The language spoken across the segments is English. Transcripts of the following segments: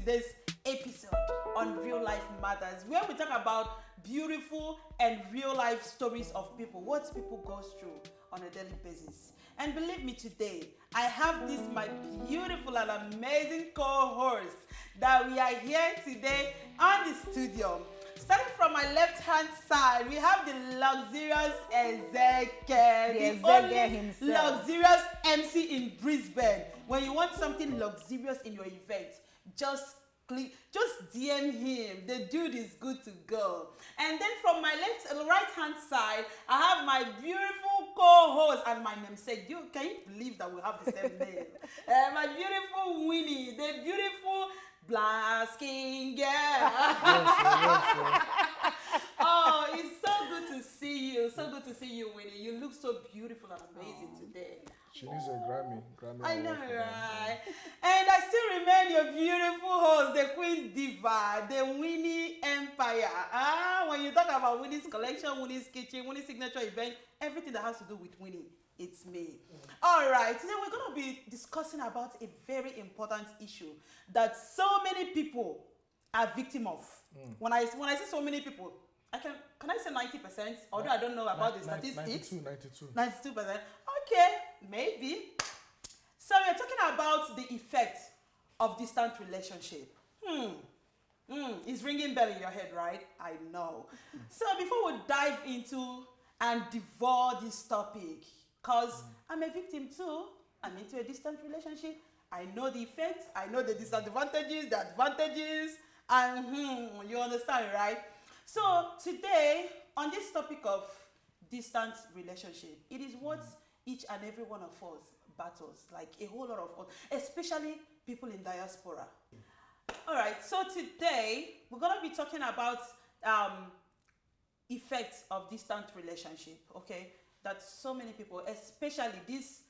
today's episode on Real Life Matters, where we talk about beautiful and real life stories of people, what people go through on a daily basis. And believe me, today I have this my beautiful and amazing co-host that we are here today on the studio. Starting from my left-hand side, we have the luxurious Ezeke, the only himself. luxurious MC in Brisbane. When you want something luxurious in your event, just DM him. The dude is good to go. And then from my right-hand side, I have my beautiful co-host and my namesake. Can you believe that we have the same name? My beautiful Winnie, the beautiful black skin girl. Yes. Oh, it's so good to see you. So good to see you, Winnie. You look so beautiful and amazing today. She needs a Grammy. I know, right? And I still remain your beautiful host, the Queen Diva, the Winnie Empire. When you talk about Winnie's collection, Winnie's kitchen, Winnie's signature event, everything that has to do with Winnie, it's me. All right, today we're going to be discussing about a very important issue that so many people are victim of. When I say so many people, can I say 90%? Although I don't know about the statistics. 92%. Okay, maybe. So we're talking about the effect of distant relationship. It's ringing bell in your head, right? I know. So before we dive into and devour this topic, because I'm a victim too, I'm into a distant relationship. I know the effects, I know the disadvantages, the advantages, and you understand, right? So today, on this topic of distant relationship, it is what each and every one of us battles, like a whole lot of us, especially people in diaspora. All right, so today, we're going to be talking about effects of distant relationship, okay? That so many people, especially this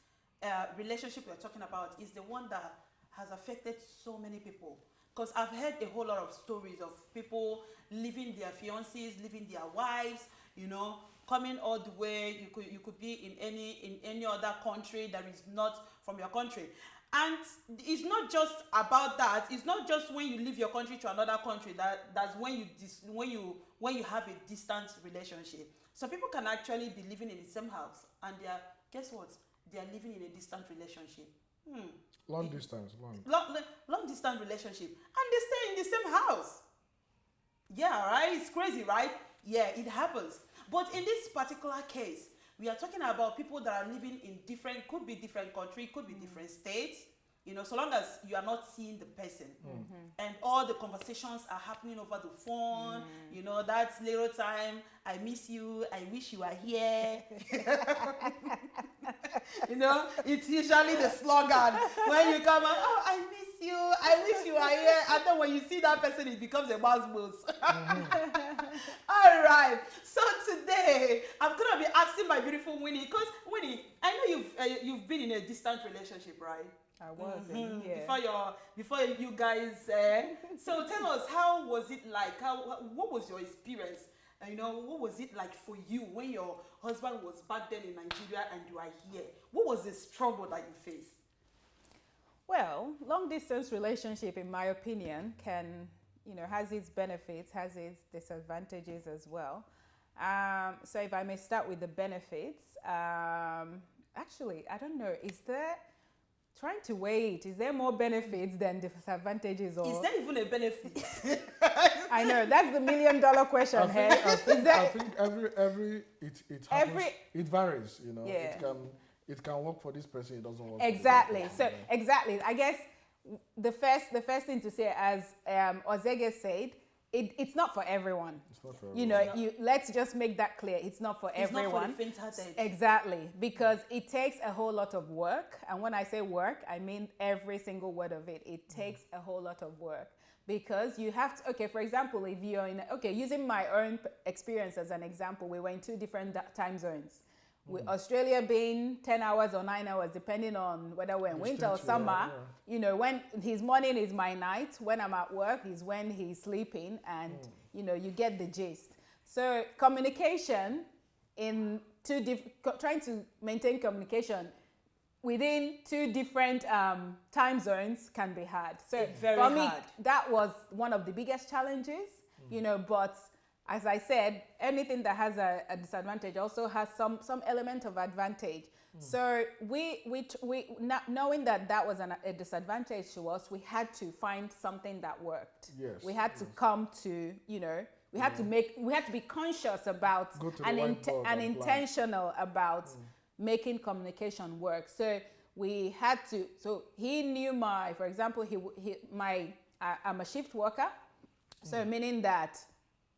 relationship we're talking about, is the one that has affected so many people. Because I've heard a whole lot of stories of people leaving their fiancés, leaving their wives, you know, coming all the way. You could be in any other country that is not from your country. And it's not just about that. It's not just when you leave your country to another country that's when you have a distant relationship. So people can actually be living in the same house, and guess what? They are living in a distant relationship. Long distance. Long distance relationship, and they stay in the same house. Yeah, right? It's crazy, right? Yeah, it happens. But in this particular case, we are talking about people that are living in could be different country, could be different states, you know, so long as you are not seeing the person. And all the conversations are happening over the phone, you know, that little time, I miss you, I wish you were here. You know, it's usually the slogan when you come out, oh, I miss you, I wish you were here. And then when you see that person, it becomes a mouse boost. All right, so today I'm gonna be asking my beautiful Winnie, because Winnie, I know you've been in a distant relationship, right? I was before you guys. So tell us, how was it like? What was your experience? You know, what was it like for you when your husband was back then in Nigeria and you are here? What was the struggle that you faced? Well, long distance relationship, in my opinion, has its benefits, has its disadvantages as well. So if I may start with the benefits, actually, I don't know, is there more benefits than disadvantages? Or is there even a benefit? I know, that's the $1 million question. I think it varies, you know. Yeah. It can work for this person, it doesn't work exactly. for this So person. exactly, I guess the first thing to say, as Ozege said, it's not for everyone. It's not for everyone. You know, let's just make that clear. It's not for everyone. It's not for the faint-hearted. Exactly, because it takes a whole lot of work. And when I say work, I mean every single word of it. It takes a whole lot of work, because you have to, okay, for example, if you're using my own experience as an example, we were in 2 different time zones. With Australia being 10 hours or 9 hours, depending on whether we're in winter or summer. You know, when his morning is my night, when I'm at work is when he's sleeping, and you know, you get the gist. So communication trying to maintain communication within two different time zones can be hard. So It's very for me, hard. that was one of the biggest challenges, you know, but as I said, anything that has a disadvantage also has some element of advantage. So knowing that was a disadvantage to us, we had to find something that worked. Yes, We had to come to, you know, we had to be conscious about Go to the and whiteboard and plan. intentional about making communication work. So we had to. So he knew for example, I'm a shift worker, so meaning that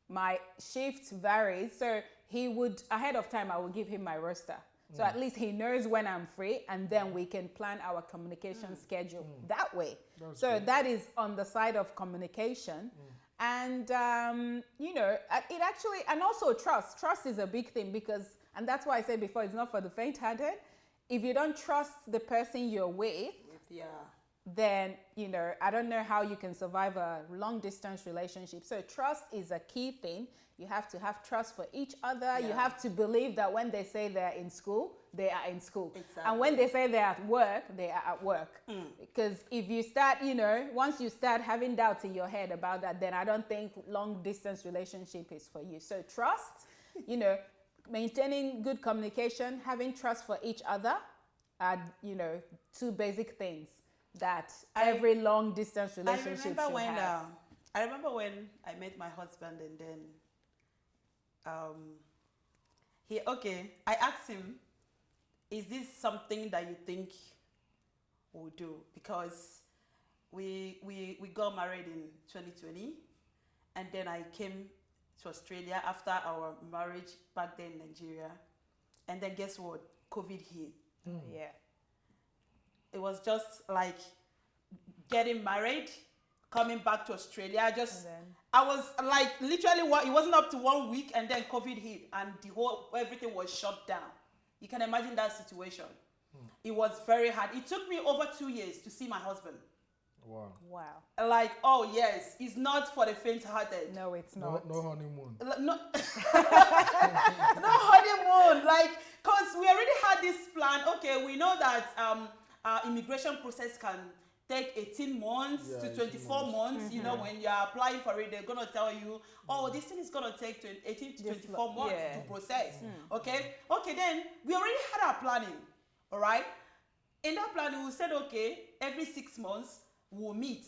my shift varies. So he would ahead of time. I will give him my roster. So at least he knows when I'm free, and then we can plan our communication schedule that way. That's So good. that is on the side of communication. And, you know, it actually, and also trust. Trust is a big thing because, and that's why I said before, it's not for the faint-hearted. If you don't trust the person you're with, Yeah. then, you know, I don't know how you can survive a long-distance relationship. So trust is a key thing. You have to have trust for each other. You Yeah. have to believe that when they say they're in school, they are in school. Exactly. And when they say they're at work, they are at work. Because if you start, you know, once you start having doubts in your head about that, then I don't think long-distance relationship is for you. So trust, you know, maintaining good communication, having trust for each other are, you know, two basic things that every long-distance relationship should have. I remember when I met my husband, and then I asked him, is this something that you think we'll do? Because we got married in 2020, and then I came to Australia after our marriage back then in Nigeria, and then guess what? COVID hit. Yeah. It was just like getting married, coming back to Australia. Just And then- I was like literally it wasn't up to 1 week, and then COVID hit, and everything was shut down. You can imagine that situation. It was very hard. It took me over 2 years to see my husband. Wow. Wow. Like, oh yes, it's not for the faint-hearted. No, it's No, not. no honeymoon. No, no honeymoon. Like, cause we already had this plan. Okay, we know that our immigration process can take 18 months Yeah, to 18 24 months. You know, when you're applying for it, they're gonna tell you, oh, this thing is gonna take 18 to 24 months yeah. to process. Okay, then we already had our planning. All right. In that planning, we said, okay, every 6 months we'll meet.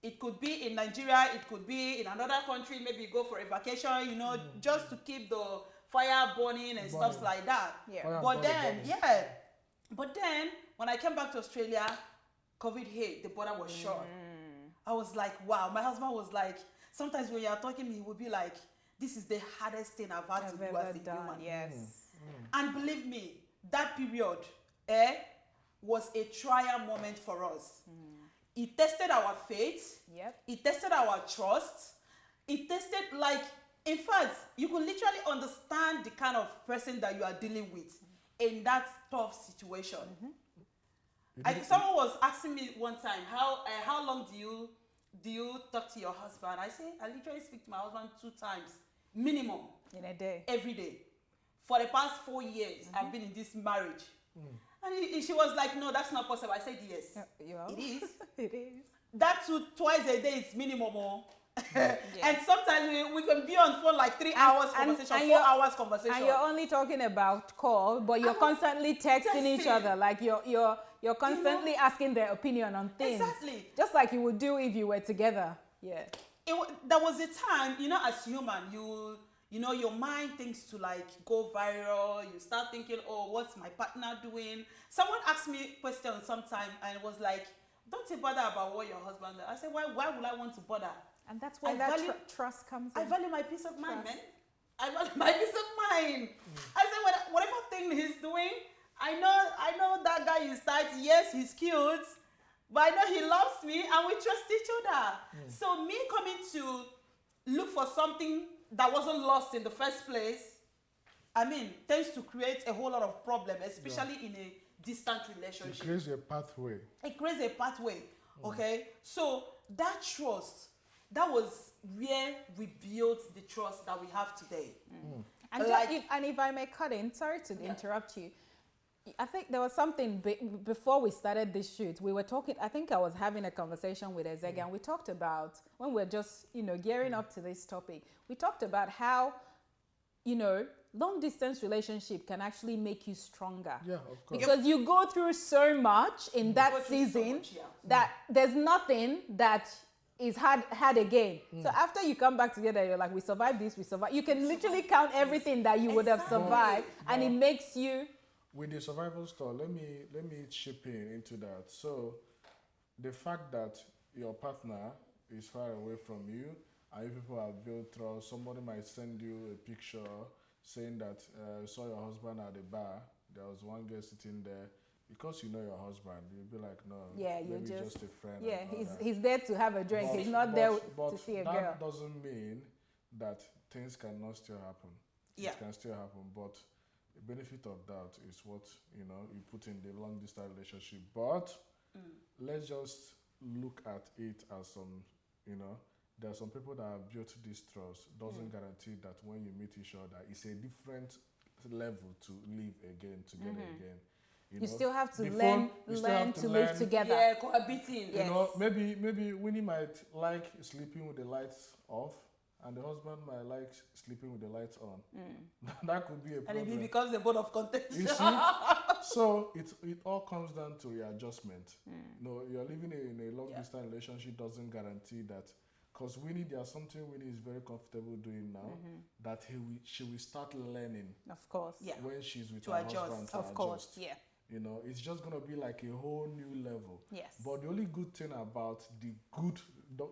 It could be in Nigeria, it could be in another country, maybe go for a vacation, you know, just to keep the fire burning and stuff like that. Yeah. Fire But burning, then, burning. yeah. But then, when I came back to Australia, COVID hit, the border was shut. I was like, wow. My husband was like, sometimes when you're talking, he would be like, this is the hardest thing I've had to I've do ever as a done. human. Yes. And believe me, that period was a trial moment for us. It tested our faith. Yep. It tested our trust. It tested, like, in fact, you could literally understand the kind of person that you are dealing with in that tough situation. Someone was asking me one time, how long do you talk to your husband? I say, I literally speak to my husband 2 times, minimum, In a day. every day. For the past 4 years, I've been in this marriage. And she was like, no, that's not possible. I said, yes, it is. It is. That twice a day is minimum. And sometimes we can be on phone like 3 hours conversation, 4 hours conversation. And you're only talking about call, but you're constantly texting each texting. other. Like you're constantly asking their opinion on things. Exactly. Just like you would do if you were together. Yeah. There was a time, you know, as human, you know, your mind thinks to like go viral. You start thinking, oh, what's my partner doing? Someone asked me a question sometime and it was like, don't you bother about what your husband does. I said, why would I want to bother? And that's where I that value- trust comes in. I value my peace of mind, Trust. man. I value my peace of mind. I said, whatever thing he's doing, I know that guy is tight. Yes, he's cute, but I know he loves me and we trust each other. So me coming to look for something that wasn't lost in the first place, I mean, tends to create a whole lot of problem, especially in a distant It relationship. creates a pathway. It creates a pathway, okay? So that trust, that was where we built the trust that we have today. And, Like- if I may cut in, sorry to interrupt you. I think there was something before we started this shoot. We were talking. I think I was having a conversation with Ezega, and we talked about when we're just gearing up to this topic. We talked about how long distance relationship can actually make you stronger. Yeah, of course. Because you go through so much in that season that there's nothing that is hard again. So after you come back together, you're like, we survived this, we survived. You can literally count everything that you would have survived, and it makes you. With the survival store, let me chip in into that. So, the fact that your partner is far away from you, and you people have built trust, somebody might send you a picture saying that saw your husband at the bar. There was one girl sitting there. Because you know your husband, you'll be like, no, yeah, maybe just a friend. Yeah, he's there to have a drink. He's not there to see a girl. That doesn't mean that things cannot still happen. Yeah. It can still happen, but the benefit of that is what you put in the long distance relationship. But let's just look at it as some, there are some people that have built this trust. Doesn't guarantee that when you meet each other, it's a different level to live again, together again. You still have to learn to live together. Yeah, cohabiting. Yes. Maybe Winnie might like sleeping with the lights off, and the husband might like sleeping with the lights on. That could be a problem. And it becomes a bone of contention. You see? So it all comes down to readjustment. You're living in a long distance relationship doesn't guarantee that. Because Winnie, there's something Winnie is very comfortable doing now that she will start learning. Of course. Yeah. When she's with To her adjust. husband. Of course. Yeah. It's just going to be like a whole new level. Yes. But the only good thing about the good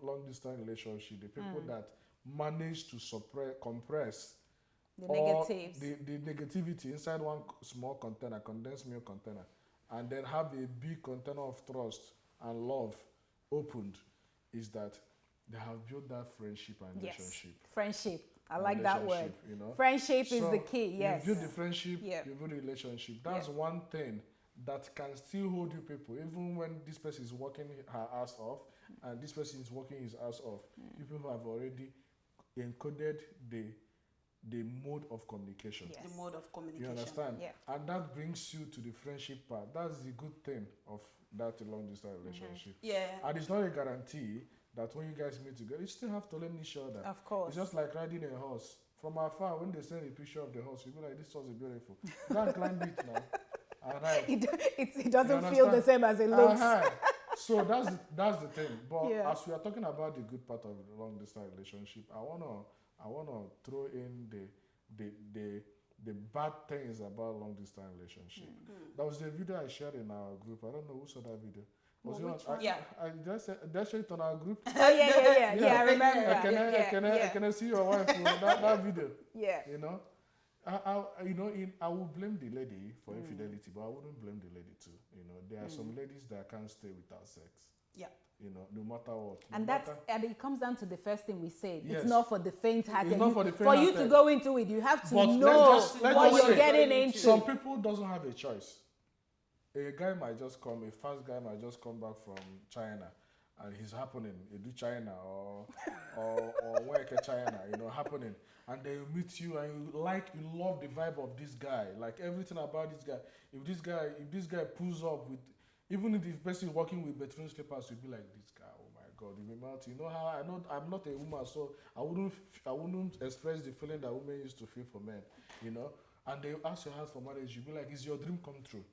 long distance relationship, the people that manage to compress the negatives, the negativity inside one small container, condensed milk container, and then have a big container of trust and love opened, is that they have built that friendship and relationship. Yes. Friendship. I like that word. Relationship, Friendship is the key. Yes. You build the friendship, Yeah. you build the relationship. That's one thing that can still hold you people, even when this person is working her ass off and this person is working his ass off. You people have already encoded the mode of communication. Yes. The mode of communication. You understand? Yeah. And that brings you to the friendship part. That's the good thing of that long distance relationship. Yeah. And it's not a guarantee that when you guys meet together, you still have to learn each other. Of course. It's just like riding a horse. From afar, when they send a picture of the horse, you'll be like, this horse is beautiful. Go and climb it now. And ride. It doesn't feel the same as it looks. So that's the thing. But Yeah. as we are talking about the good part of the long distance relationship, I wanna throw in the bad things about long distance relationship. That was the video I shared in our group. I don't know who saw that video. Was it which on, one? Yeah. Did I share it on our group? Oh yeah, I remember. Can I see your wife for that video? Yeah. I will blame the lady for infidelity, but I wouldn't blame the lady too. There are some ladies that can't stay without sex. Yeah. No matter what. And it comes down to the first thing we said. Yes. It's not for the faint-hearted. It's not for the For you to faint-hearted. go into it, you have to But know let's what just you're say, getting into. Some people doesn't have a choice. A fast guy might just come back from China, and he's happening. You do China or work at China, happening, and they meet you and you love the vibe of this guy, like everything about this guy. If this guy pulls up with, even if the person is working with bedroom slippers, you'll be like, this guy, oh my God, you melt. You know how I'm not a woman, so I wouldn't express the feeling that women used to feel for men, And they ask your house for marriage, you'll be like, is your dream come true?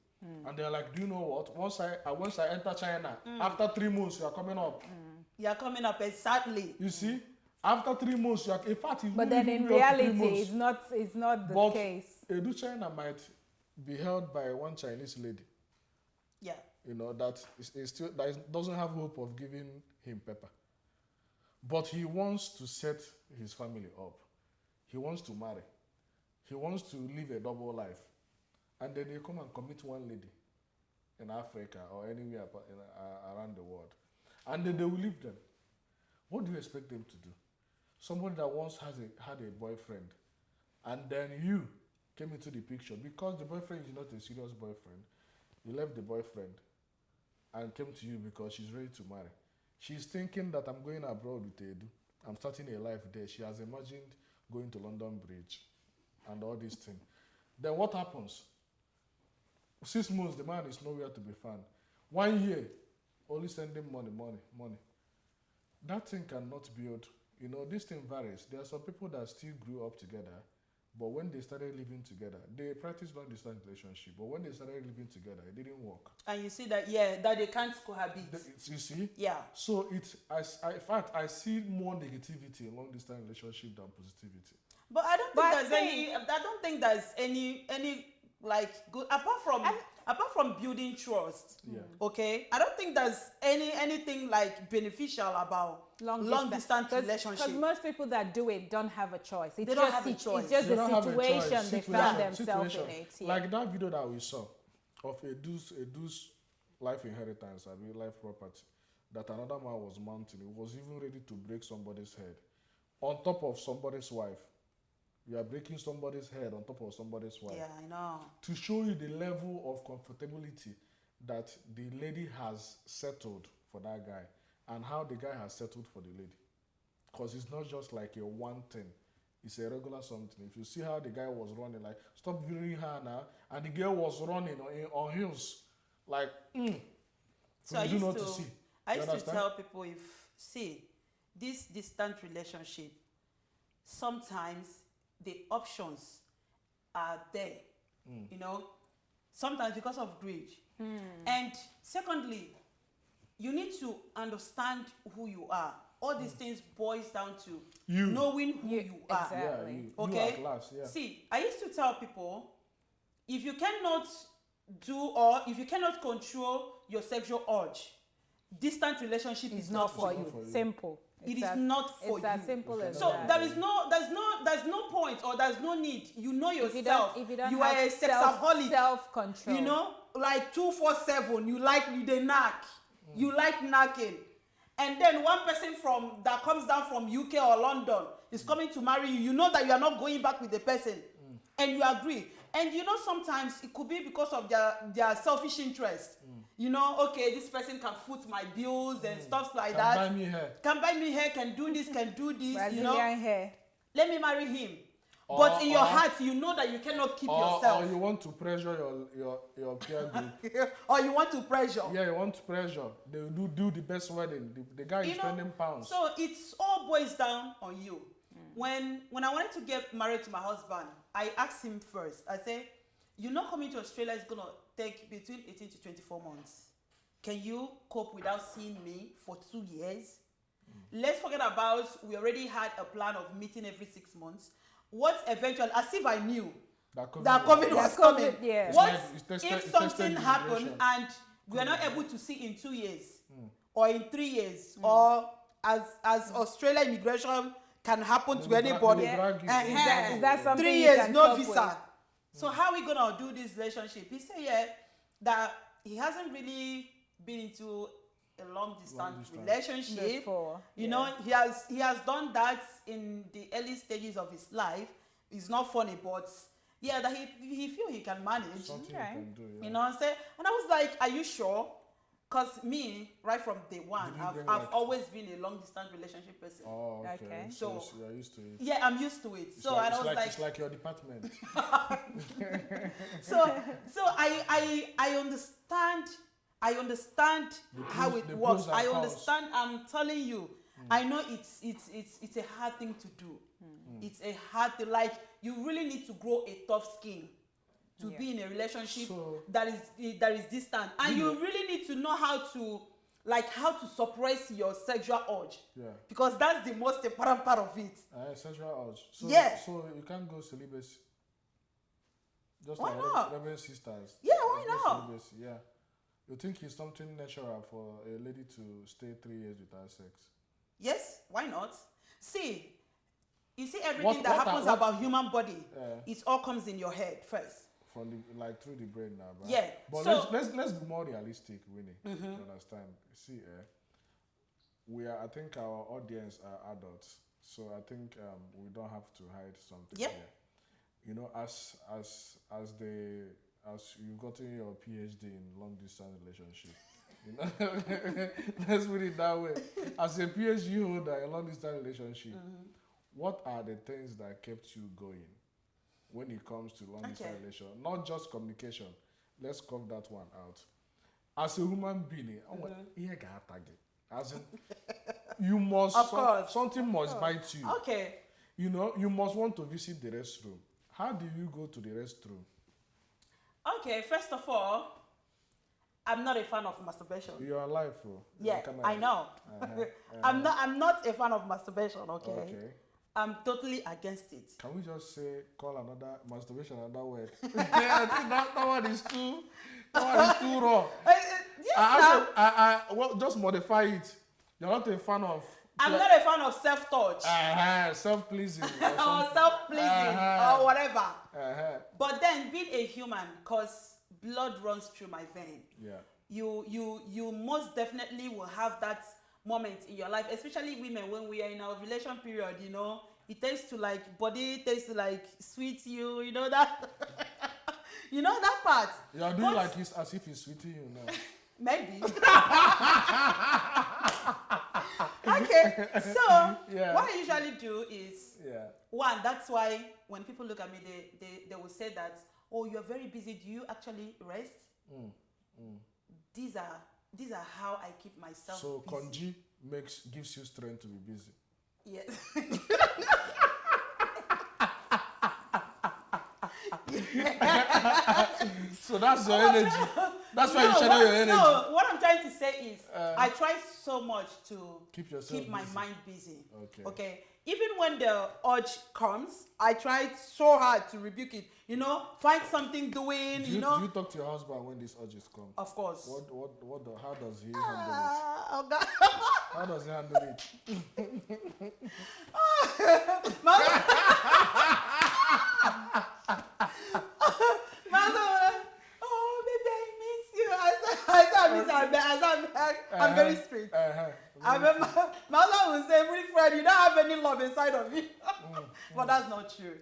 And they're like, do you know what? Once I enter China, after 3 months, you are coming up. You're coming up exactly. You see? After 3 months, you are, in fact, But then in reality, it's not the case. Edu China might be held by one Chinese lady. Yeah. That doesn't have hope of giving him pepper. But he wants to set his family up. He wants to marry. He wants to live a double life. And then they come and commit one lady in Africa or anywhere around the world. And then they will leave them. What do you expect them to do? Somebody that once had a boyfriend, and then you came into the picture. Because the boyfriend is not a serious boyfriend, you left the boyfriend and came to you because she's ready to marry. She's thinking that I'm going abroad with Edu. I'm starting a life there. She has imagined going to London Bridge and all these things. Then what happens? 6 months, the man is nowhere to be found. 1 year, only sending money. That thing cannot build. You know, this thing varies. There are some people that still grew up together, but when they started living together, they practiced long-distance relationship. But when they started living together, it didn't work. And you see that, that they can't cohabit. You see? Yeah. So in fact, I see more negativity in long-distance relationship than positivity. But I don't think there's any like good apart from building trust. Yeah. Okay, I don't think there's anything like beneficial about long distance relationship. Because most people that do it don't have a choice. It's They don't have a choice. It's just They the don't have a choice. situation they found themselves in it. Yeah. Like that video that we saw of a dude's life inheritance, I mean life property, that another man was mounting. He was even ready to break somebody's head on top of somebody's wife. You are breaking somebody's head on top of somebody's wife. Yeah, I know. To show you the level of comfortability that the lady has settled for that guy and how the guy has settled for the lady. Because it's not just like a one thing. It's a regular something. If you see how the guy was running, like, stop viewing her now, and the girl was running on heels, like, So I you used not to, to see. I You used to understand? tell people, this distant relationship, sometimes the options are there, you know, sometimes because of greed. And secondly, you need to understand who you are. All these things boils down to You. knowing who you are. Exactly. Yeah, you Okay? at last, yeah. See, I used to tell people, if you cannot if you cannot control your sexual urge, distant relationship It's is not for not you. for you. Simple. It It's is not for It's as you. simple as So that. there's no point or there's no need. You know if yourself. you don't you have are a sexaholic. self-control. You know, like 247. You dey knack. You like knacking. And then one person that comes down from UK or London is coming to marry you. You know that you are not going back with the person, and you agree. And you know sometimes it could be because of their selfish interest. You know, okay, this person can foot my bills and stuff like that. Buy me hair. Can buy me hair, can do this, you Brazilian know. hair. Let me marry him. But in your heart, you know that you cannot keep yourself. Or you want to pressure your peer group. Or you want to pressure. Yeah, you want to pressure. They do the best wedding. The guy is spending pounds. So it's all boils down on you. When I wanted to get married to my husband, I asked him first. I said, "You're not coming to Australia. It's gonna take between 18 to 24 months. Can you cope without seeing me for 2 years? Let's forget about we already had a plan of meeting every 6 months. What eventually, as if I knew that COVID was coming. Yeah. What It's tested- if it's something tested happened immigration. and we are not able to see in 2 years or in 3 years or as Australia immigration can happen to anybody? They drag you. Is that something 3 you years, can no cope visa. with? So how are we gonna do this relationship? He said, that he hasn't really been into a long distance relationship. Before, You know, he has done that in the early stages of his life. It's not funny, but yeah, that he feel he can manage. Something Okay. you can do. Yeah. You know what I'm saying? And I was like, are you sure? Because me, right from day one, Did you I've bring, like- always been a long distance relationship person. Oh, okay. Okay. So So- you're used to it. Yeah, I'm used to it. It's So like, and I was it's like your department. so I understand how it the works. pros and I cons. understand. I'm telling you, I know it's a hard thing to do. It's a hard thing. Like you really need to grow a tough skin to Yeah. be in a relationship So- that is distant, and you really need to know how to suppress your sexual urge. Yeah. Because that's the most important part of it. Sexual urge. So, Yeah. So you can't go celibacy. Just Why like not? Reverend sisters. Yeah, why Go not? Celibacy, yeah. You think it's something natural for a lady to stay 3 years without sex? Yes, why not? See, you see everything that what happens are- about human body, Yeah. it all comes in your head first. From the through the brain now, right? Yeah, But so- let's be more realistic, Winnie. You understand? See, I think our audience are adults, so I think we don't have to hide something Yep. here. You know, as you've gotten your PhD in long distance relationship, you know, let's put it that way. As a PhD holder in long distance relationship, what are the things that kept you going when it comes to long distance Okay. relation? Not just communication, let's cough that one out. As a human being, as in, you must, Of course. something must bite you. Okay. You know, you must want to visit the restroom. How do you go to the restroom? Okay, first of all, I'm not a fan of masturbation. You're alive, oh. Yeah, I know. I'm not a fan of masturbation, okay? I'm totally against it. Can we just say, call another masturbation another word? I think that one is too raw. Yes, Well, just modify it. You're not a fan of... I'm not a fan of self-touch. Self-pleasing. Or self-pleasing or whatever. But then being a human, because blood runs through my vein. Yeah. You most definitely will have that moment in your life, especially women when we are in our relation period, you know, it tends to like body tends to like sweet you, you know that you know that part. You are doing like it's as if he's sweeting you now. Maybe. Okay, so what I usually do is one, that's why when people look at me, they will say that, oh, you're very busy, do you actually rest? These are how I keep myself so busy. Konji gives you strength to be busy. Yes. So that's your energy. That's why you channel your energy. No, what I'm trying to say is I try so much to keep my mind busy. Okay. Even when the urge comes, I try so hard to rebuke it. You know, find something doing. Do you talk to your husband when these urges come? Of course. How does he handle it? Oh God. How does he handle it? I'm very strict. I remember my husband would say, Wilfred, you don't have any love inside of you. But that's not true.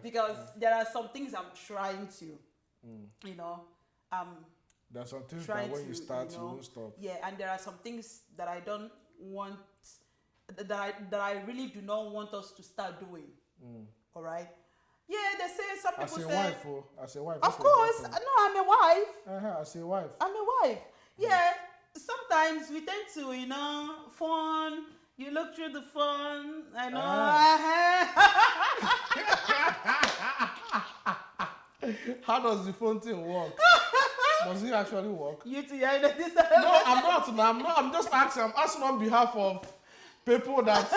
Because there are some things I'm trying to, you know, there are some things that when you start, you won't stop. Yeah, and there are some things that I don't want, that I really do not want us to start doing. All right? Yeah, they say, some people say... As a wife. Of course. No, I'm a wife. As a wife. I'm a wife. Yeah. Sometimes we tend to, you know, phone. You look through the phone. I know. How does the phone thing work? Does it actually work? You two, yeah, this. No, I'm not. I'm just asking. I'm asking on behalf of people that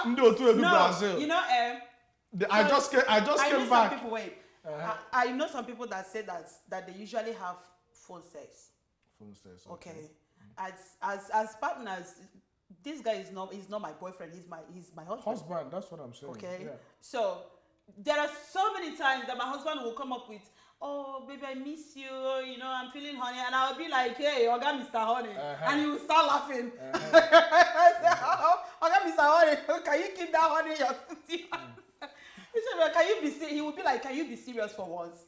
No, you know, I just came back. Some people, I know some people that say that they usually have phone sex. Okay. As partners, this guy is not my boyfriend. He's my husband. That's what I'm saying. Okay. Yeah. So there are so many times that my husband will come up with, oh baby, I miss you. You know, I'm feeling honey, and I'll be like, hey, Oga Mr. Honey, and he will start laughing. I say, oh, Oga Mr. Honey, can you keep that honey in your city? He said, can you be? He will be like, can you be serious for once?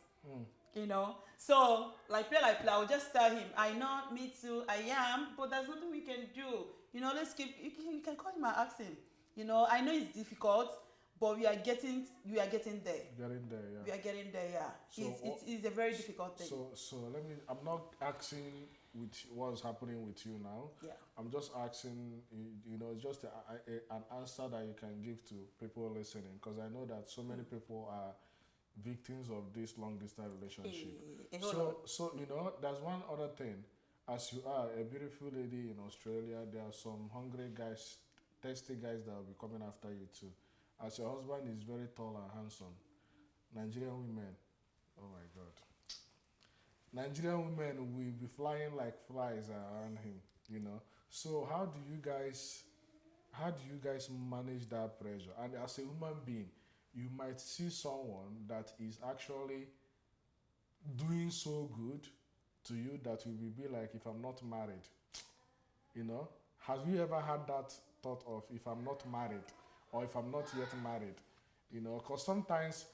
You know. So, like play, I will just tell him, I know, me too, I am, but there's nothing we can do. You know, let's keep, you can call him and ask him. You know, I know it's difficult, but we are getting there. We are getting there, yeah. So, it's a very difficult thing. So I'm not asking with what's happening with you now. Yeah. I'm just asking, you know, just an answer that you can give to people listening, because I know that so many people are victims of this long distance relationship. So you know, there's one other thing. As you are a beautiful lady in Australia, there are some hungry guys, thirsty guys that will be coming after you too. As your husband is very tall and handsome, Nigerian women, oh my God, Nigerian women will be flying like flies around him. You know. So how do you guys manage that pressure? And as a human being, you might see someone that is actually doing so good to you that you will be like, if I'm not married, you know, have you ever had that thought of, if I'm not married or if I'm not yet married, you know, because sometimes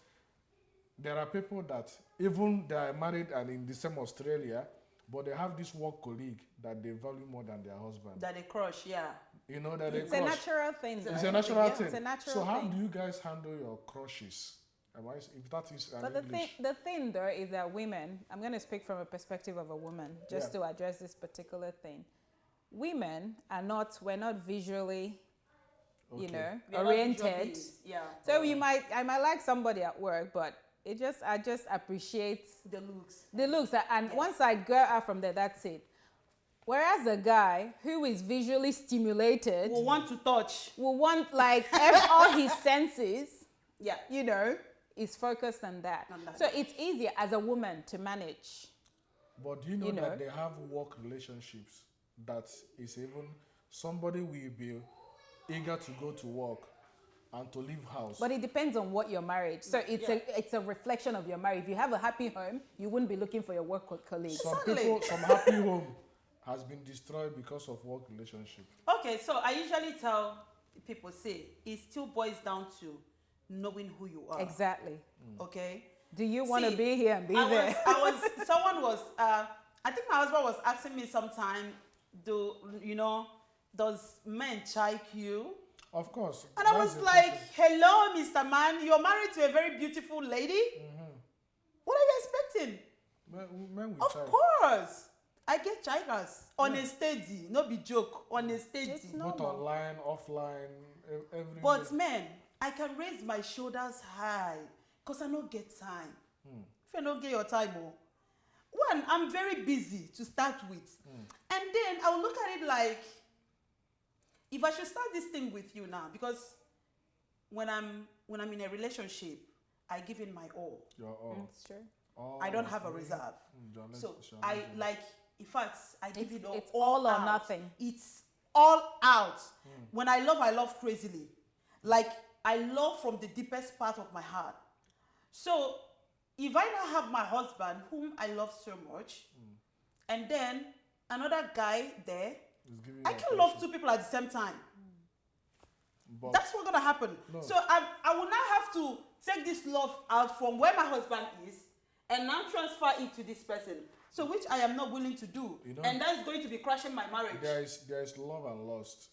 there are people that even they are married and in the same Australia, but they have this work colleague that they value more than their husband. That they crush, yeah. You know, that it's a natural thing. It's a natural thing. It's a natural so how thing. do you guys handle your crushes? If that is an But English, the thing though is that women, I'm going to speak from a perspective of a woman, just Yeah. to address this particular thing. Women are not, we're not visually, you Okay. know, We are not visual oriented. beings. Yeah. So I might like somebody at work, but I just appreciate The looks. the looks, and Yeah. once I go out from there, that's it. Whereas a guy who is visually stimulated We want to touch. will want like all his senses, Yeah. you know, is focused on that. On that. So it's easier as a woman to manage. but do you know You know. that they have work relationships that is even somebody will be eager to go to work and to leave house. But it depends on what your marriage. So it's a reflection of your marriage. If you have a happy home, you wouldn't be looking for your work colleagues. Some Exactly. people, some happy home has been destroyed because of work relationship. Okay, so I usually tell people, say, it still boils down to knowing who you are. Exactly. Okay? Do you want to See, be here and be there? Someone was, I think my husband was asking me sometime, does men check you? Of course. And I that's was the like, question. hello, Mr. Man, you're married to a very beautiful lady. What are you expecting? Men will Of try. course. I get chikers on a steady, no be joke, on a steady. It's Both normal. online, offline, every. But men, I can raise my shoulders high because I don't get time. If I don't get your time, one, I'm very busy to start with. And then I'll look at it like, if I should start this thing with you now, because when I'm in a relationship, I give in my all. Your all. That's true. All I don't of have a me. reserve. Journalist- So journalism. I like, in fact, I give it all. It's all or out. nothing. It's all out. When I love crazily. Like I love from the deepest part of my heart. So if I now have my husband, whom I love so much, and then another guy there, It's giving I you can love attention. two people at the same time. But That's what's gonna happen. No. So I will now have to take this love out from where my husband is and now transfer it to this person. So which I am not willing to do. You know- And that's going to be crashing my marriage. there is love and lust.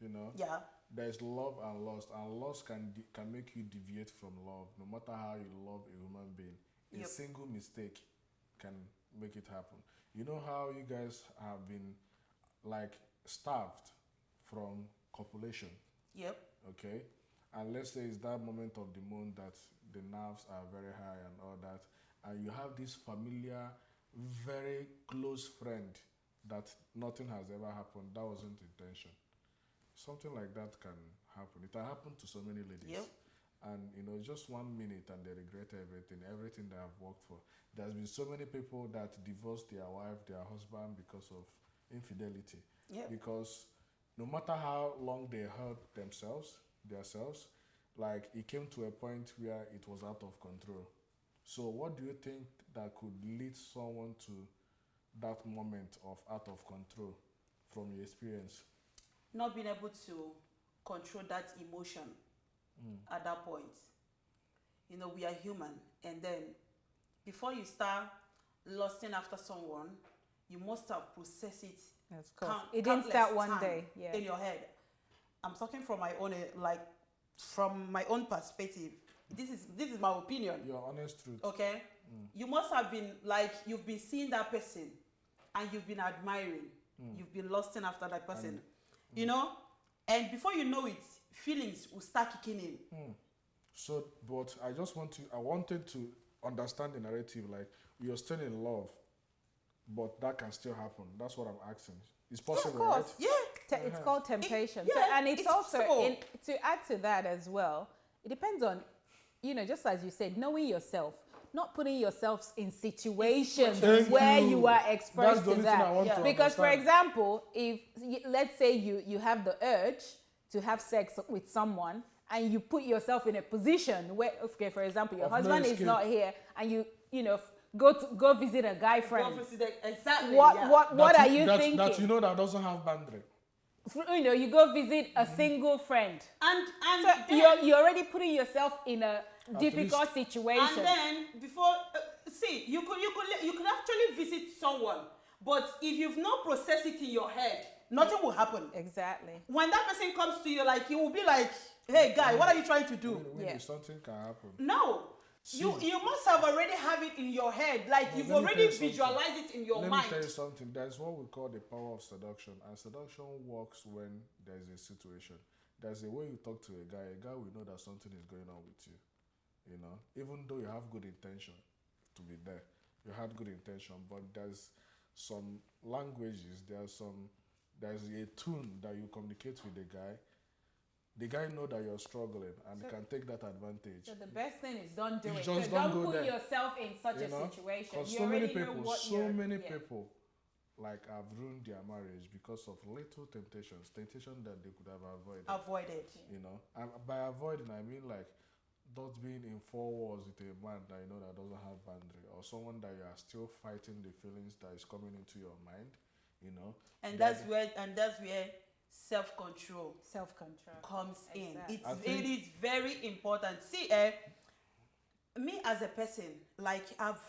You know. Yeah. There is love and lust can make you deviate from love. No matter how you love a human being, a Yep. single mistake can make it happen. You know how you guys have been like starved from copulation, Yep. okay? And let's say it's that moment of the month that the nerves are very high and all that, and you have this familiar, very close friend that nothing has ever happened. That wasn't intention. Something like that can happen. It has happened to so many ladies. Yep. And just 1 minute and they regret everything they have worked for. There's been so many people that divorced their wife, their husband because of infidelity. Yep. Because no matter how long they hurt themselves, like it came to a point where it was out of control. So what do you think that could lead someone to that moment of out of control from your experience? Not being able to control that emotion at that point. We are human. And then before you start lusting after someone, you must have processed it. Of course. count- It didn't countless start one time day. Yeah. in your head. I'm talking from my own, from my own perspective. This is my opinion. Your honest truth. Okay? You must have been you've been seeing that person and you've been admiring. You've been lusting after that person. And before you know it, feelings will start kicking in. So, but I wanted to understand the narrative. Like, you're still in love, but that can still happen. That's what I'm asking. It's possible, Of course. right? Yeah. It's called temptation. yeah, And it's it's also, possible. to add to that as well, it depends on, just as you said, knowing yourself, not putting yourself in situations Thank where you. you are That's exposed the to only thing I that. want to Because, for understand. example, if, let's say you have the urge to have sex with someone, and you put yourself in a position where, okay, for example, your Of no husband is escape. not here, and you go visit a guy friend. Exactly. What yeah. what are you thinking? That that doesn't have boundary. You go visit a single friend. And So then, you're already putting yourself in a difficult situation. and then before you could actually visit someone, but if you've not processed it in your head nothing will happen. Exactly. When that person comes to you, like, you will be like, hey guy, what are you trying to do? When something can happen. No. You must have already have it in your head, like you've let me already tell you visualized it in your Let mind. me tell you something. There's what we call the power of seduction, and seduction works when there's a situation. There's a way you talk to a guy will know that something is going on with you. You know, even though you have good intention to be there, you had good intention, but there's some languages, there's a tune that you communicate with the guy. The guy know that you're struggling and can take that advantage. So the best thing is don't do You it. just So don't don't go put there. yourself in such You a know? situation. Because You so many already know people, what so you're- many yeah. people, like, have ruined their marriage because of little temptations that they could have avoided. You know, and by avoiding, I mean like not being in four walls with a man that you know that doesn't have boundary, or someone that you are still fighting the feelings that is coming into your mind. You know, And that's where self-control Self-control comes in. Exactly. It is very important. See, me as a person, like I've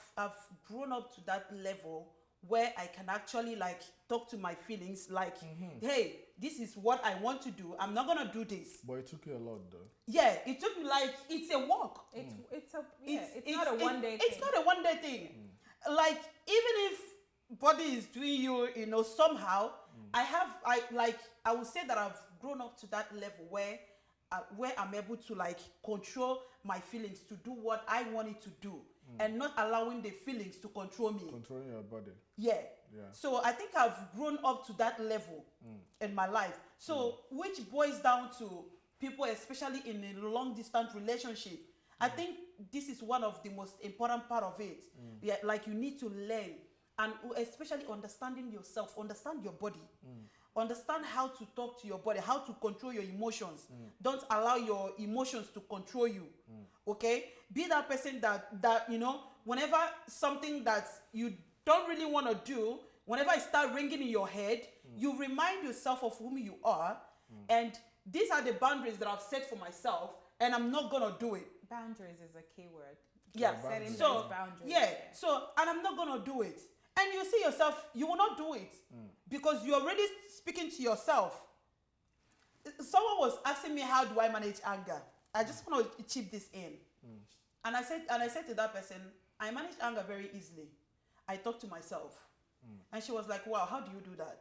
grown up to that level where I can actually like talk to my feelings, like, hey, this is what I want to do. I'm not gonna do this. but it took you a lot though. Yeah, it took me like it's a walk. It's not a one day thing. It's not a one day thing. Like even if body is doing you, you know, somehow, I would say that I've grown up to that level where I'm able to like control my feelings to do what I wanted to do, and not allowing the feelings to control me. Controlling your body. Yeah. Yeah. So I think I've grown up to that level in my life. So which boils down to people, especially in a long distance relationship. I think this is one of the most important part of it. Yeah, like you need to learn, and especially understanding yourself, understand your body. Understand how to talk to your body, how to control your emotions. Don't allow your emotions to control you. Okay? Be that person that you know, whenever something that you don't really want to do, whenever it starts ringing in your head, you remind yourself of whom you are, and these are the boundaries that I've set for myself, and I'm not gonna do it. Boundaries is a key word. Yeah. Setting So those boundaries. yeah. So and I'm not gonna do it. And you see yourself, you will not do it because you're already speaking to yourself. Someone was asking me, how do I manage anger? I just want to chip this in. And I said to that person, I manage anger very easily. I talk to myself. And she was like, wow, how do you do that?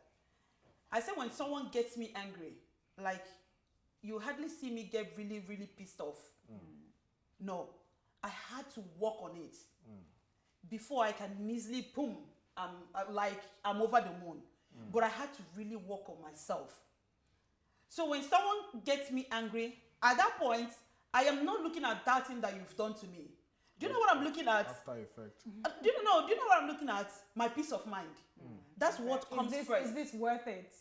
I said, when someone gets me angry, like you hardly see me get really, really pissed off. No, I had to work on it before I can easily, boom, I'm over the moon. But I had to really work on myself. So when someone gets me angry, at that point, I am not looking at that thing that you've done to me. Do you know what I'm looking at? After effect. Do you know what I'm looking at? My peace of mind. That's what comes first. Is this worth it?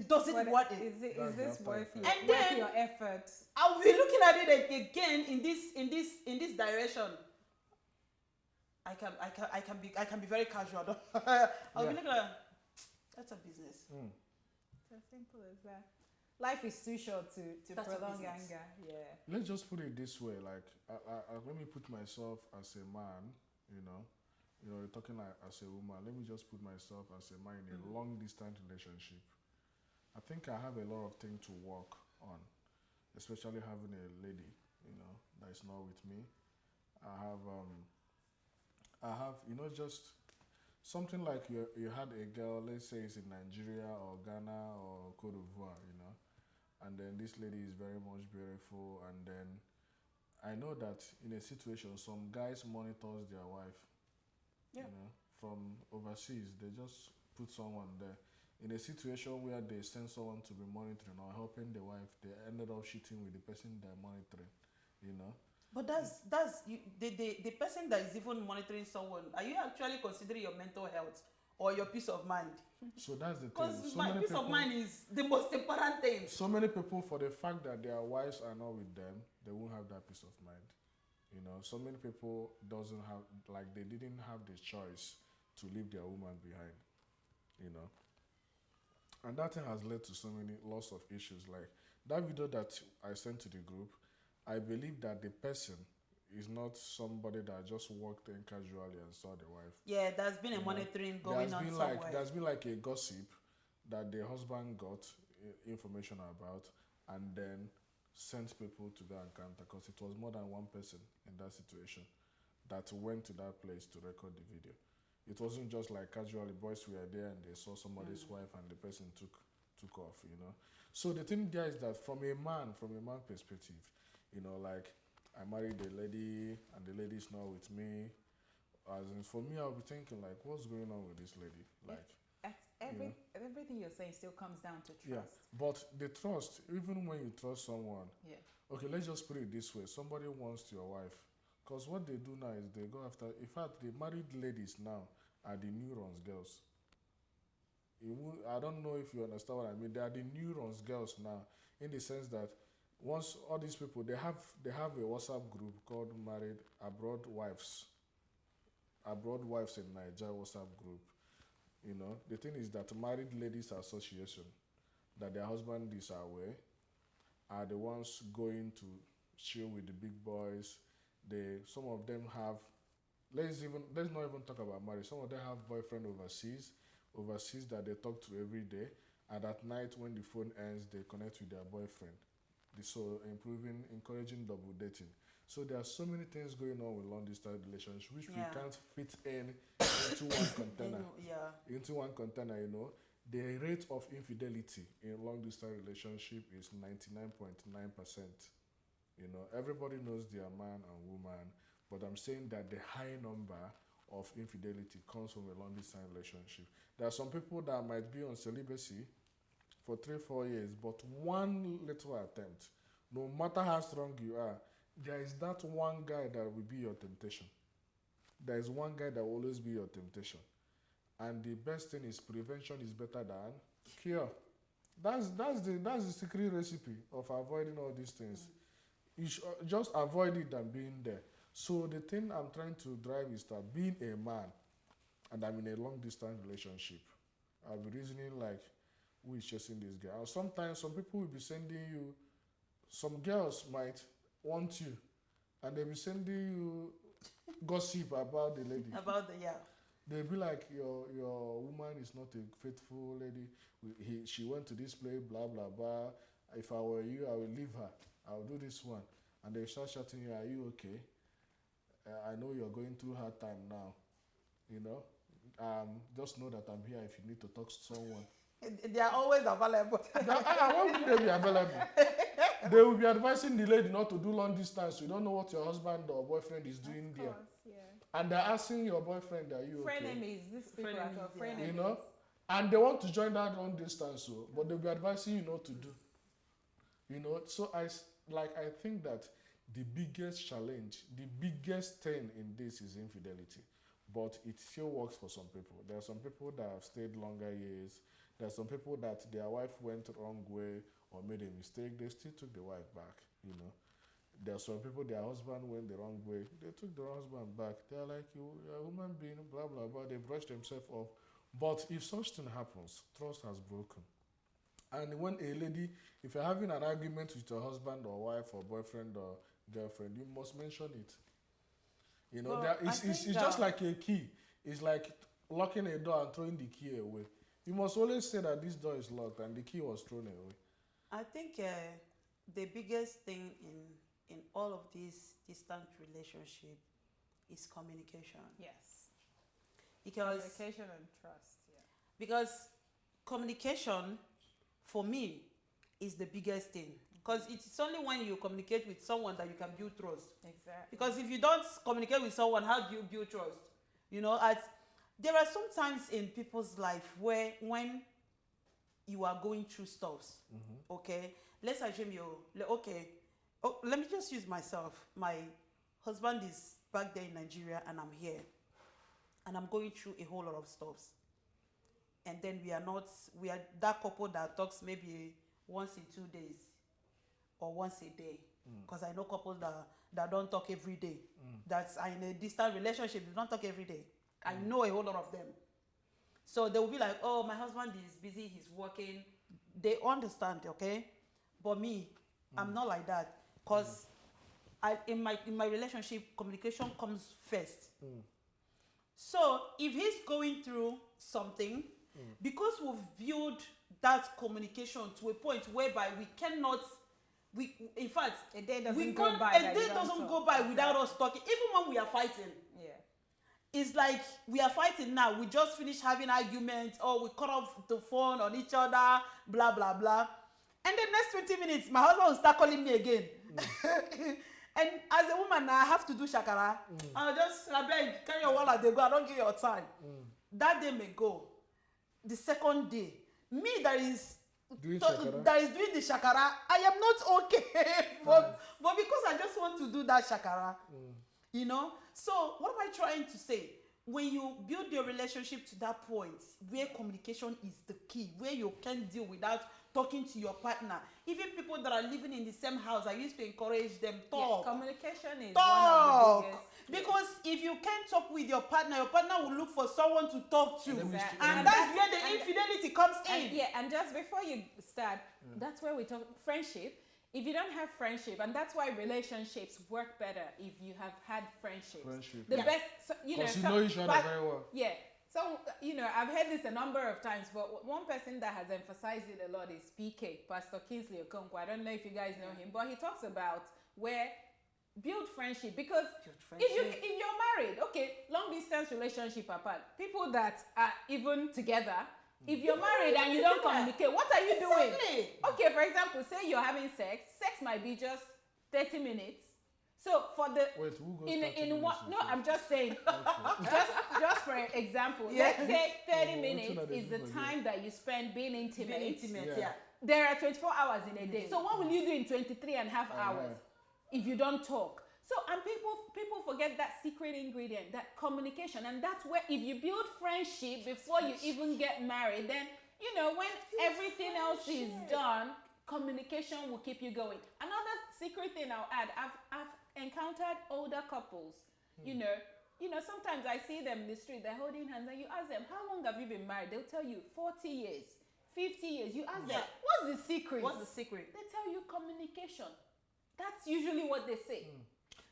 Does it worth it? Is this That's worth the it? And Worth then- your effort? I'll be looking at it again in this direction. I can be very casual. I'll be looking at, that's a business. It's as simple as that. Life is too short to That's a prolong business. anger. Yeah. Let's just put it this way, like, let me put myself as a man, you're talking like as a woman, let me just put myself as a man in a long distance relationship. I think I have a lot of things to work on, especially having a lady, that is not with me. I have, just something like you had a girl, let's say it's in Nigeria or Ghana or Cote d'Ivoire, and then this lady is very much beautiful, and then I know that in a situation, some guys monitors their wife, from overseas. They just put someone there. In a situation where they send someone to be monitoring or helping the wife, they ended up cheating with the person they're monitoring, But that's the person that is even monitoring someone. Are you actually considering your mental health or your peace of mind? So that's the thing. Because So my many peace of people- mind is the most important thing. So many people, for the fact that their wives are not with them, they won't have that peace of mind. So many people doesn't have, like, they didn't have the choice to leave their woman behind, And that thing has led to so many lots of issues. Like that video that I sent to the group, I believe that the person is not somebody that just walked in casually and saw the wife. Yeah, there's been a monitoring going on somewhere. There's been like a gossip that the husband got information about and then sent people to go and counter, because it was more than one person in that situation that went to that place to record the video. It wasn't just like casually boys were there and they saw somebody's wife and the person took off, you know. So the thing there is that from a man perspective, you know, like I married a lady and the lady is not with me. As in, for me, I'll be thinking like, what's going on with this lady? Like, everything you're saying still comes down to trust. yeah, but the trust, even when you trust someone, Yeah. okay, let's just put it this way: somebody wants your wife, because what they do now is they go after. In fact, the married ladies now are the neurons girls. I don't know if you understand what I mean. They are the neurons girls now, in the sense that once all these people they have a WhatsApp group called Married Abroad Wives. Abroad Wives in Nigeria WhatsApp group. You know, the thing is that Married Ladies Association, that their husband is away, are the ones going to chill with the big boys. Some of them have, let's not even talk about marriage. Some of them have boyfriend overseas that they talk to every day, and at night when the phone ends, they connect with their boyfriend. So encouraging double dating. So there are so many things going on with long distance relationships which we can't fit into one container. Into one container, you know. The rate of infidelity in long distance relationship is 99.9%. You know, everybody knows they are man and woman, but I'm saying that the high number of infidelity comes from a long distance relationship. There are some people that might be on celibacy for 3-4 years, but one little attempt, no matter how strong you are, there is that one guy that will be your temptation. There is one guy that will always be your temptation. And the best thing is prevention is better than cure. That's the secret recipe of avoiding all these things. You should just avoid it than being there. So the thing I'm trying to drive is that being a man and I'm in a long distance relationship, I'll be reasoning like, who is chasing this guy? And sometimes some people will be sending you, some girls might want you, and they'll be sending you gossip about the lady. They'll be like, your woman is not a faithful lady. She went to this place, blah, blah, blah. If I were you, I will leave her. I'll do this one. And they start shouting you, are you okay? I know you're going through hard time now. You know? Just know that I'm here if you need to talk to someone. They are always available. Why would they be available? They will be advising the lady not to do long distance. You don't know what your husband or boyfriend is doing there. Yeah. And they're asking your boyfriend, are you okay? Frenemies, these people are called frenemies. You know? And they want to join that long distance, but they'll be advising you not to do. You know? So I think that the biggest challenge, the biggest thing in this is infidelity. But it still works for some people. There are some people that have stayed longer years. There are some people that their wife went the wrong way or made a mistake. They still took the wife back, you know. There are some people, their husband went the wrong way. They took the husband back. They're like, you're a human being, blah, blah, blah. They brushed themselves off. But if such thing happens, trust has broken. And when a lady, if you're having an argument with your husband or wife or boyfriend or girlfriend, you must mention it. You know, it's just like a key. It's like locking a door and throwing the key away. You must always say that this door is locked and the key was thrown away. I think the biggest thing in all of this distant relationship is communication. Yes. Because communication and trust. Yeah. Because communication, for me, is the biggest thing. Because it's only when you communicate with someone that you can build trust. Exactly. Because if you don't communicate with someone, how do you build trust? You know, there are some times in people's life when you are going through stuff, okay? Let's assume let me just use myself. My husband is back there in Nigeria and I'm here. And I'm going through a whole lot of stuff. And then we are that couple that talks maybe once in 2 days or once a day. Because I know couples that don't talk every day. That's in a distant relationship, they don't talk every day. I know a whole lot of them. So they will be like, oh, my husband is busy, he's working. They understand, okay? But me, I'm not like that. Because in my relationship, communication comes first. So if he's going through something, because we've built that communication to a point whereby we cannot, in fact, A day doesn't we go can't, by a that day you don't doesn't talk. go by without us talking, even when we are fighting. Yeah. It's like we are fighting now. We just finished having arguments, or we cut off the phone on each other, blah blah blah. And the next 20 minutes, my husband will start calling me again. And as a woman, I have to do shakara. I'll just, I beg, carry your wallet, they go. I don't give your time. That day may go. The second day, me that is Doing shakara? that is doing the shakara, I am not okay. but because I just want to do that shakara, you know. So what am I trying to say? When you build your relationship to that point where communication is the key, where you can deal without talking to your partner, even people that are living in the same house, I used to encourage them, talk. Yeah, communication is Talk. one of the biggest. Because if you can't talk with your partner will look for someone to talk to. Exactly. And that's where the infidelity comes in. Yeah, and just before you start, that's where we talk friendship. If you don't have friendship, and that's why relationships work better if you have had friendships. Friendship. The Yeah. best, so, you know, Because you some- know each other but- very well. Yeah. So, you know, I've heard this a number of times, but one person that has emphasized it a lot is PK, Pastor Kingsley Okonkwo. I don't know if you guys know him, but he talks about where build friendship, because Build if friendship. you're married, okay, long distance relationship apart, people that are even together, if you're married and you don't together. communicate, what are you doing? Exactly. Okay, for example, say you're having sex might be just 30 minutes. So for the Wait, who goes in 30 in what? minutes No, in I'm just saying. Okay. just for example, Yeah. let's say 30 Oh, minutes which one are they is the doing time that you spend being intimate. Being intimate, Yeah. yeah. There are 24 hours in a day. So what will you do in 23 and a half hours if you don't talk? So, and people forget that secret ingredient, that communication. And that's where, if you build friendship before you even get married, then, you know, when everything else is done, communication will keep you going. Another secret thing I'll add, I've encountered older couples, you know, sometimes I see them in the street, they're holding hands, and you ask them, how long have you been married? They'll tell you 40 years, 50 years. You ask them, what's the secret? What's the secret? They tell you communication. That's usually what they say.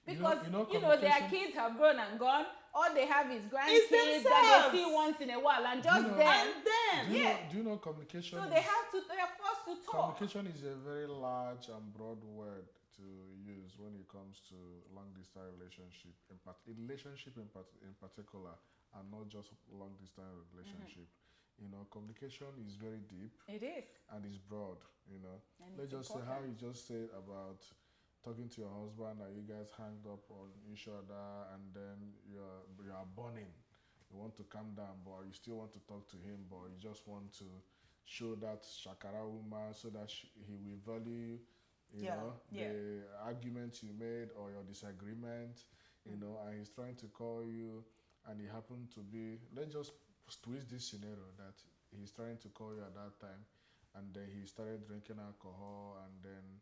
You know- Because, you know their communication- kids have grown and gone. All they have is It's grandkids that they themselves. see once in a while, and just know- them. And then, Do you, Yeah. know, do you know communication? So is- they are forced to talk. Communication is a very large and broad word to use when it comes to long distance relationship, in particular, and not just long distance relationship. You know, communication is very deep It is. and it's broad. You know, And let's it's just say how important. you just said about talking to your husband and you guys hanged up on each other, and then you are burning. You want to calm down, but you still want to talk to him, but you just want to show that shakara woman so that he will value, you Yeah, know, yeah. the argument you made or your disagreement, you know, and he's trying to call you, and he happened to be, let's just twist this scenario that he's trying to call you at that time, and then he started drinking alcohol, and then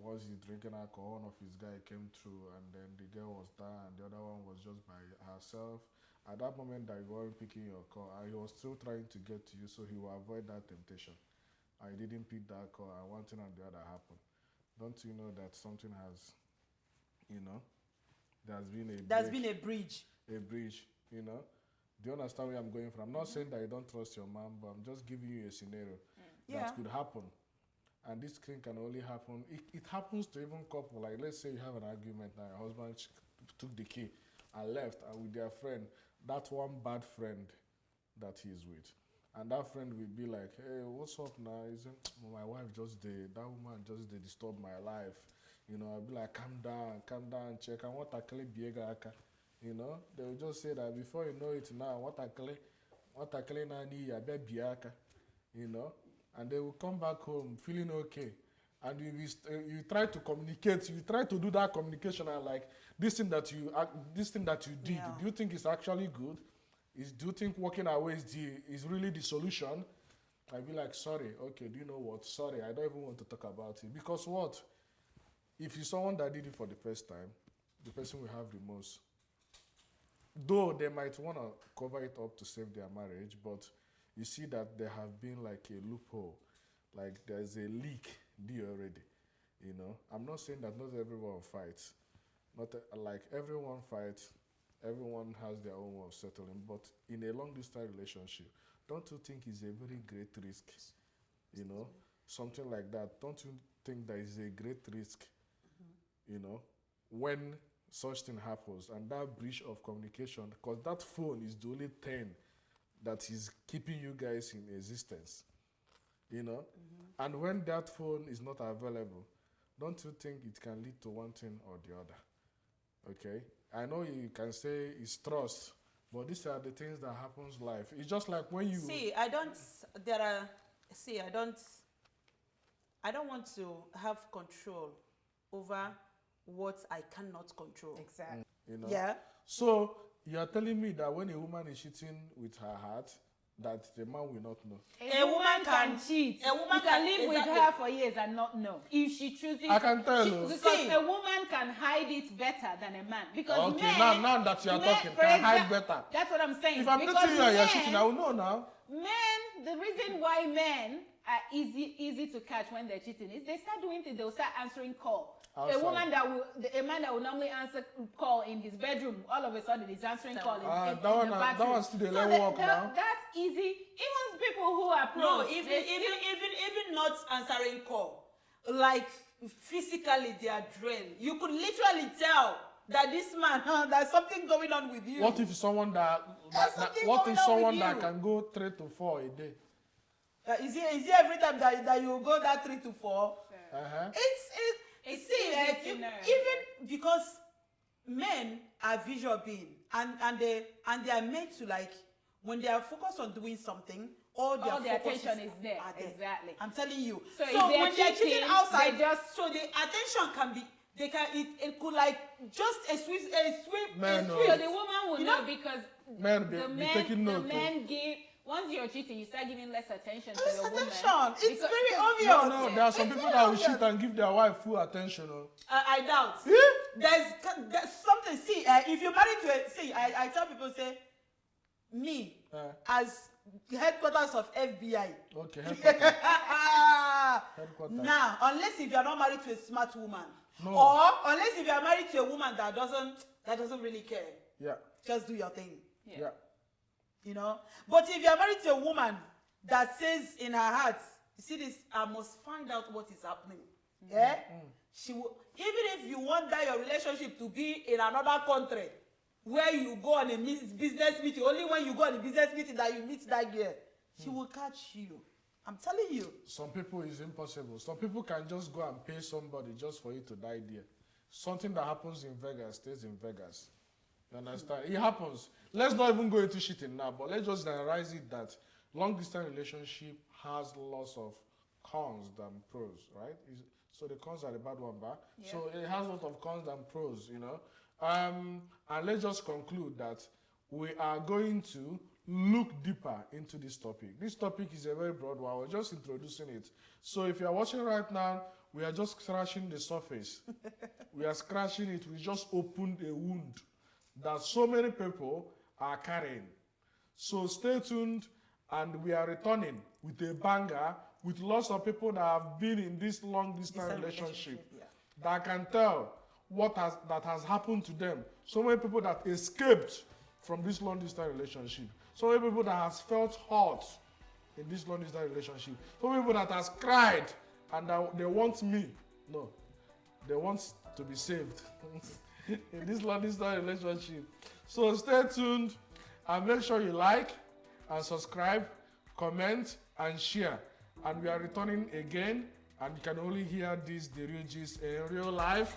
once he drinking alcohol, one of his guy came through, and then the girl was there, and the other one was just by herself. At that moment that you weren't picking your call, and he was still trying to get to you, so he will avoid that temptation. And he didn't pick that call, and one thing and the other happened. Don't you know that something has, you know, there's been a bridge. a bridge, you know? Do you understand where I'm going from? I'm not saying that you don't trust your mom, but I'm just giving you a scenario Yeah. that could happen. And this thing can only happen. It happens to even couple. Like, let's say you have an argument now, your husband took the key and left, and with their friend, that one bad friend that he's with. And that friend will be like, hey, what's up now? Isn't my wife just did, that woman just did disturb my life. You know, I'll be like, calm down, check. And what akele biega aka. You know, they will just say that before you know it now, what akele na ni ya be biaka. You know, and they will come back home feeling okay. And you try to communicate, you try to do that communication, and like, this thing that you did, Yeah. do you think it's actually good? Do you think walking away is really the solution? I'd be like, sorry, okay, do you know what? Sorry, I don't even want to talk about it. Because what? If you're someone that did it for the first time, the person will have remorse. Though they might want to cover it up to save their marriage, but you see that there have been like a loophole, like there's a leak there already. You know, I'm not saying that not everyone fights, like everyone fights, everyone has their own way of settling. But in a long distance relationship, don't you think it's a very great risk you know, something like that. Don't you think that is a great risk, you know, when such thing happens and that breach of communication, because that phone is the only thing that is keeping you guys in existence, you know, and when that phone is not available, don't you think it can lead to one thing or the other? Okay, I know you can say it's trust, but these are the things that happens life. It's just like when you I don't want to have control over what I cannot control. Exactly. you know. Yeah. So you are telling me that when a woman is cheating with her heart, that the man will not know. A woman can cheat. A woman you can live with exactly. her for years and not know if she chooses. I can tell you. Because See. a woman can hide it better than a man. Because Okay, men, now that you are men, talking, for can hide exa- better. That's what I'm saying. If I'm Because meeting you and you're men- cheating, I will know now. Men, the reason why men are easy to catch when they're cheating is they start doing things. They'll start answering call. Outside. A man that will normally answer call in his bedroom, all of a sudden he's answering call in that the one, bathroom. that one still the So level work now. that's easy. Even people who are pros. No, even not answering call, like physically they are drained. You could literally tell that this man, there's something going on with you. What if someone something what going if on someone with that you. can go 3 to 4 a day? Is it every time that you go that 3 to 4? Uh-huh. It's easy to know. even because men are visual beings and they are made to, like, when they are focused on doing something, all their focus attention is there. are Exactly. I'm telling you. So if So they are when they are cheating cheating, outside, they just- so the attention can be, it could, like, just a swift Man, no. So the woman will You know know, because Men the be taking the note. men give, once you're cheating, you start giving less attention to Less your woman. attention. It's Because- very because- obvious. No, there are some people that will cheat and give their wife full attention. Oh. I doubt. Yeah. There's something. See, if you're married to I tell people, say, me as headquarters of FBI. Okay, headquarters. Headquarters. Now, unless if you're not married to a smart woman, No. or unless if you're married to a woman that doesn't really care, Yeah, just do your thing. yeah. You know. But if you're married to a woman that says in her heart, you see this, I must find out what is happening. Yeah. She will, even if you want that your relationship to be in another country, where you go on a business meeting, only when you go on a business meeting that you meet that girl, she will catch you. I'm telling you. Some people is impossible. Some people can just go and pay somebody just for you to die there. Something that happens in Vegas stays in Vegas. You understand? It happens. Let's not even go into shitting now, but let's just analyze it that long distance relationship has lots of cons than pros, right? So the cons are the bad one, but Yeah. so it has a lot of cons than pros, you know. And let's just conclude that we are going to look deeper into this topic. This topic is a very broad one. We're just introducing it. So if you are watching right now, we are just scratching the surface. We are scratching it. We just opened a wound that so many people are carrying. So stay tuned, and we are returning with a banger with lots of people that have been in this long distance relationship Yeah. that can tell that has happened to them. So many people that escaped from this long distance relationship. So many people that has felt hurt in this long distance relationship. So many people that has cried and that they want me. No, they want to be saved in this long distance relationship. So stay tuned and make sure you like and subscribe, comment and share. And we are returning again, and you can only hear this, the real gist, in real life.